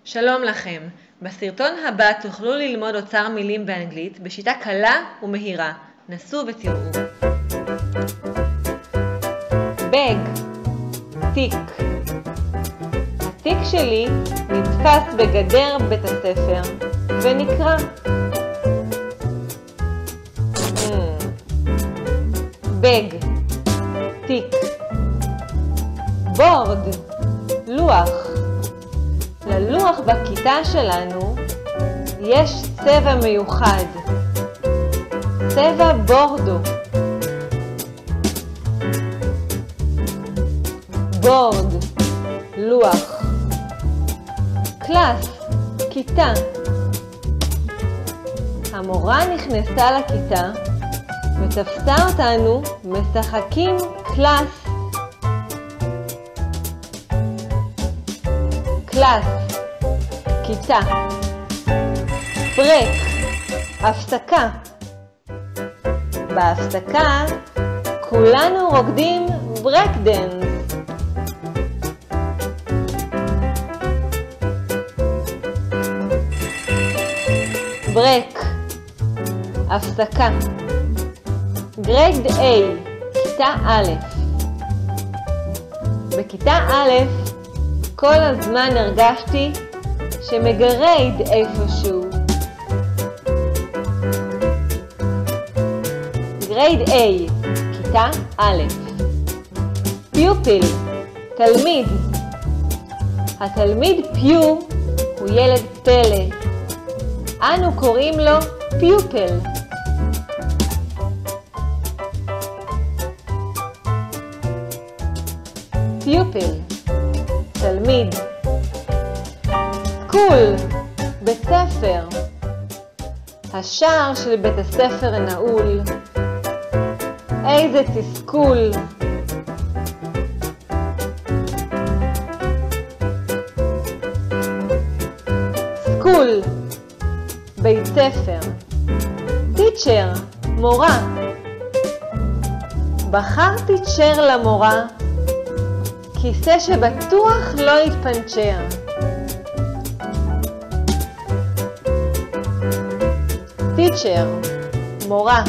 שלום לכם. בסרטון הבא תוכלו ללמוד אוצר מילים באנגלית בשיטה קלה ומהירה. נסו ותראו. בג, תיק. התיק שלי נתפס בגדר בית הספר ונקרע. בג, תיק. בורד, לוח. ללוח בכיתה שלנו יש צבע מיוחד, צבע בורדו. בורד, לוח. קלאס, כיתה. המורה נכנסה לכיתה ותפסה אותנו משחקים קלאס. קלאס, כיתה. ברק, הפסקה. בהפסקה כולנו רוקדים ברק דנס. ברק, הפסקה. גרייד A, כיתה א'. בכיתה א' כל הזמן הרגשתי שמגרד איפשהו. גרייד A, כיתה א'. פיופיל, תלמיד. התלמיד פיו הוא ילד פלא. אנו קוראים לו פיופל. פיופל, תלמיד. סקול, בית ספר. השער של בית הספר נעול. איזה תסכול. סקול, בית ספר. טיצ'ר, מורה. בחרתי צ'ר למורה, כיסא שבטוח לא יתפנצ'ר. טיצ'ר, מורה.